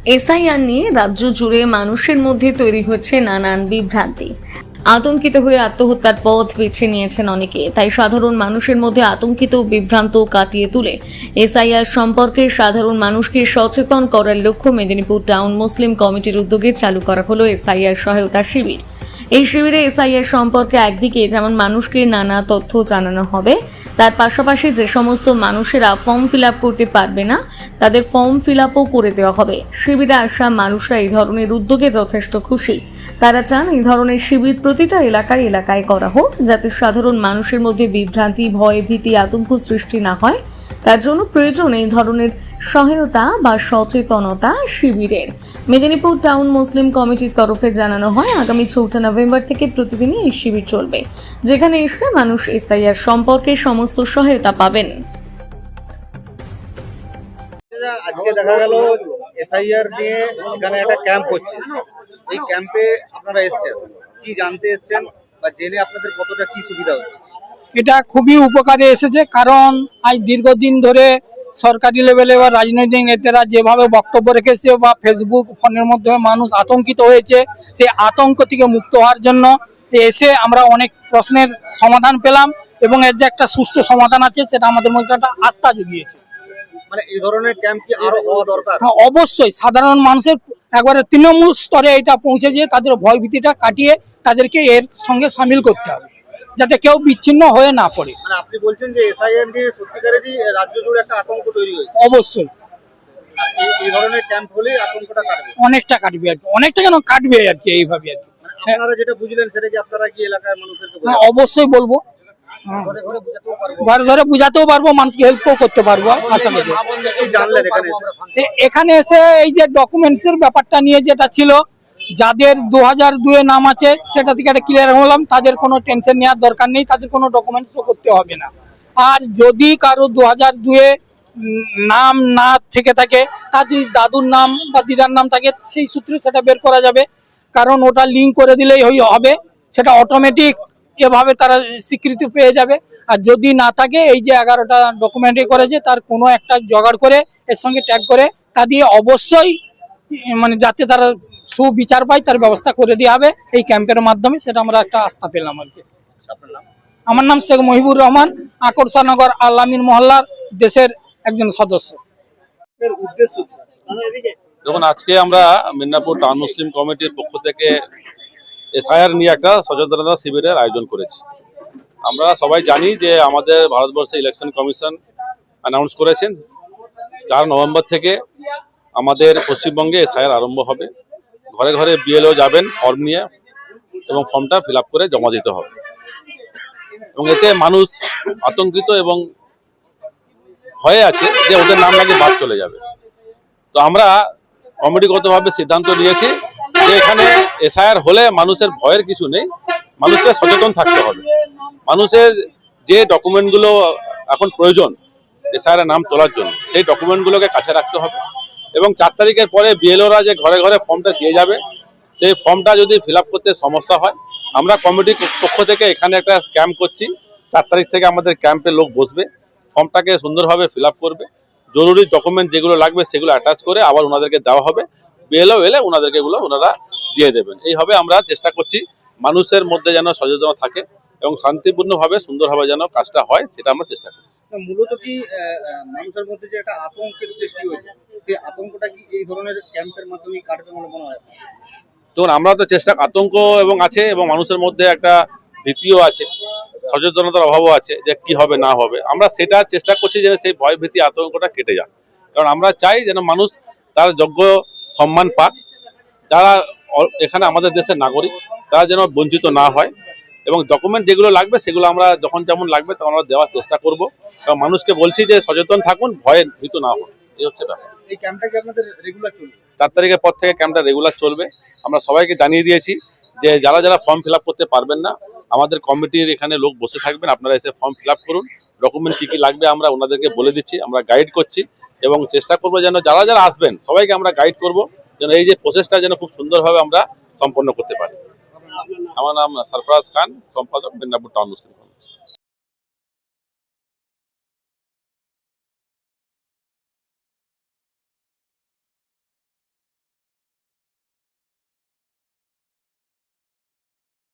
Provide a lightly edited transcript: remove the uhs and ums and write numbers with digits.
SIR নিয়ে রাজ্য জুড়ে মানুষের মধ্যে তৈরি হচ্ছে নানান বিভ্রান্তি। আতঙ্কিত হয়ে আত্মহত্যার পথ বেছে নিয়েছেন অনেকে। তাই সাধারণ মানুষের মধ্যে আতঙ্কিত ও বিভ্রান্ত কাটিয়ে তুলে এসআইআর সম্পর্কে সাধারণ মানুষকে সচেতন করার লক্ষ্য মেদিনীপুর টাউন মুসলিম কমিটির উদ্যোগে চালু করা হলো এসআইআর সহায়তা শিবির। এই শিবিরে এসআইআর সম্পর্কে একদিকে যেমন মানুষকে নানা তথ্য জানানো হবে, তার পাশাপাশি যে সমস্ত মানুষেরা ফর্ম ফিল আপ করতে পারবে না তাদের ফর্ম ফিল আপও করে দেওয়া হবে। শিবিরে আসা মানুষরা এই ধরনের উদ্যোগে যথেষ্ট খুশি। তারা চান এই ধরনের শিবির প্রতিটা এলাকায় এলাকায় করা হোক, যাতে সাধারণ মানুষের মধ্যে বিভ্রান্তি, ভয়, ভীতি, আতঙ্ক সৃষ্টি না হয়। তার জন্য প্রয়োজন এই ধরনের সহায়তা বা সচেতনতা শিবিরের। মেদিনীপুর টাউন মুসলিম কমিটির তরফে জানানো হয়, আগামী 4 নভেম্বর থেকে প্রতিদিনই এই শিবির চলবে, যেখানে এসে মানুষ এসআইআর সম্পর্কে সমস্ত সহায়তা পাবেন। আজকে দেখা গেল এসআইআর নিয়ে এখানে একটা ক্যাম্প হচ্ছে। এই ক্যাম্পে আপনারা এসেছেন, কি জানতে এসেছেন বা জেনে আপনাদের কতটা কি সুবিধা হচ্ছে? এটা খুবই উপকারে এসেছে, কারণ আজ দীর্ঘদিন ধরে সরকারি লেভেলে বা রাজনৈতিক নেতারা যেভাবে বক্তব্য রেখেছে বা ফেসবুক ফোনের মাধ্যমে মানুষ আতঙ্কিত হয়েছে, সেই আতঙ্ক থেকে মুক্ত হওয়ার জন্য এসে আমরা অনেক প্রশ্নের সমাধান পেলাম এবং এর যে একটা সুষ্ঠু সমাধান আছে সেটা আমাদের মধ্যে একটা আস্থা জুগিয়েছে। মানে এই ধরনের ক্যাম্প কি আরো হওয়া দরকার? অবশ্যই সাধারণ মানুষের একবারে তৃণমূল স্তরে এটা পৌঁছে যেয়ে তাদের ভয়ভীতিটা কাটিয়ে তাদেরকে এর সঙ্গে সামিল করতে হবে, যাতে কেউ বিচ্ছিন্ন হয়ে না পড়ে। মানে আপনি বলছেন যে এসআইআর নিয়ে সত্যিকারেরই রাজ্য জুড়ে একটা আতঙ্ক তৈরি হয়েছে? অবশ্যই এই ধরনের ক্যাম্প হলেই আতঙ্কটা কাটবে? অনেকটা কাটবে আর কি, অনেকটা কেন কাটবে আর কি, এইভাবে আর কি। আপনারা যেটা বুঝলেন সেটা কি আপনারা কি এলাকার মানুষদেরকে হ্যাঁ, অবশ্যই বলবো, ঘরে ঘরে বুঝাতেও পারবো, মানুষকে হেল্পও করতে পারবো। আশা করি জানলেন এখানে এসে এই যে ডকুমেন্টস এর ব্যাপারটা নিয়ে যেটা ছিল, যাদের 2002 নাম আছে সেটা থেকে একটা ক্লিয়ার হলাম, তাদের কোনো টেনশন নেওয়ার দরকার নেই, তাদের কোনো ডকুমেন্টস করতে হবে না। আর যদি কারো 2002 নাম না থেকে থাকে, তার যদি দাদুর নাম বা দিদার নাম থাকে, সেই সূত্রে সেটা বের করা যাবে, কারণ ওটা লিঙ্ক করে দিলেই হবে, সেটা অটোমেটিক এভাবে তারা স্বীকৃতি পেয়ে যাবে। আর যদি না থাকে, এই যে 11টা ডকুমেন্টই করেছে তার কোনো একটা জোগাড় করে এর সঙ্গে ট্যাগ করে তা দিয়ে অবশ্যই মানে যাতে তারা সুবিচার পায় তার ব্যবস্থা করে দেওয়া হবে এই ক্যাম্পের মাধ্যমে। সেটা আমরা একটা আস্থা পেলাম আর কি। আমার নাম শেখ মহিবুর রহমান, আকর্ষানগর আল-আমিন মহল্লার দেশের একজন সদস্য। দেখুন, আজকে আমরা মেদিনীপুর টাউন মুসলিম কমিটির পক্ষ থেকে এসআইআর নিয়ে একটা সচেতনতা শিবিরের আয়োজন করেছি। আমরা সবাই জানি যে আমাদের ভারতবর্ষে ইলেকশন কমিশন অ্যানাউন্স করেছেন 4 নভেম্বর থেকে আমাদের পশ্চিমবঙ্গে এসআইআর আরম্ভ হবে। ঘরে ঘরে বিএলও যাবেন ফর্ম নিয়ে এবং ফর্মটা ফিল আপ করে জমা দিতে হবে। এবং এতে মানুষ আতঙ্কিত এবং ভয়ে আছে যে ওদের নাম নাকি বাদ চলে যাবে। তো আমরা কমিটিগতভাবে সিদ্ধান্ত নিয়েছি যে এখানে এসআইআর হলে মানুষের ভয়ের কিছু নেই, মানুষকে সচেতন থাকতে হবে। মানুষের যে ডকুমেন্টগুলো এখন প্রয়োজন এসআইআর নাম তোলার জন্য, সেই ডকুমেন্টগুলোকে কাছে রাখতে হবে। এবং 4 তারিখের পরে বিএলওরা যে ঘরে ঘরে ফর্মটা দিয়ে যাবে, সেই ফর্মটা যদি ফিল আপ করতে সমস্যা হয়, আমরা কমিটির পক্ষ থেকে এখানে একটা ক্যাম্প করছি। 4 তারিখ থেকে আমাদের ক্যাম্পে লোক বসবে, ফর্মটাকে সুন্দরভাবে ফিল আপ করবে, জরুরি ডকুমেন্ট যেগুলো লাগবে সেগুলো অ্যাটাচ করে আবার ওনাদেরকে দেওয়া হবে। বিএলও এলে ওনাদেরকে এগুলো ওনারা দিয়ে দেবেন। এইভাবে আমরা চেষ্টা করছি মানুষের মধ্যে যেন সচেতন থাকে এবং শান্তিপূর্ণভাবে সুন্দরভাবে যেন কাজটা হয়, সেটা আমরা চেষ্টা করি। মূলত কি মানুষের মধ্যে যে একটা আতঙ্কের সৃষ্টি হয়েছে, সেই আতঙ্কটা কি এই ধরনের ক্যাম্পের মাধ্যমে কাটবে বলে মনে হয়? তখন আমরা তো আতঙ্ক এবং আছে এবং মানুষের মধ্যে একটা ভীতিও আছে, সচেতনতার অভাবও আছে যে কি হবে না হবে। আমরা সেটা চেষ্টা করছি যেন সেই ভয় ভীতি আতঙ্কটা কেটে যায়। কারণ আমরা চাই যেন মানুষ তার যোগ্য সম্মান পাক, যারা এখানে আমাদের দেশের নাগরিক তারা যেন বঞ্চিত না হয়। এবং ডকুমেন্ট যেগুলো লাগবে সেগুলো আমরা যখন যেমন লাগবে তখন আমরা দেওয়ার চেষ্টা করব। এবং মানুষকে বলছি যে সচেতন থাকুন, ভয়ে ভীত না হন। এই হচ্ছে ব্যাপার। এই ক্যাম্পটা কি আপনাদের রেগুলার চলবে? 4 তারিখের পর থেকে ক্যাম্পটা রেগুলার চলবে। আমরা সবাইকে জানিয়ে দিয়েছি যে যারা যারা ফর্ম ফিল আপ করতে পারবেন না, আমাদের কমিটির এখানে লোক বসে থাকবেন, আপনারা এসে ফর্ম ফিল আপ করুন। ডকুমেন্ট কী কী লাগবে আমরা ওনাদেরকে বলে দিচ্ছি, আমরা গাইড করছি এবং চেষ্টা করবো যেন যারা যারা আসবেন সবাইকে আমরা গাইড করব যেন এই যে প্রসেসটা যেন খুব সুন্দরভাবে আমরা সম্পন্ন করতে পারি। আমার নাম সরফরাজ খান, সম্পাদক, মেদিনীপুর টাউন মুসলিম।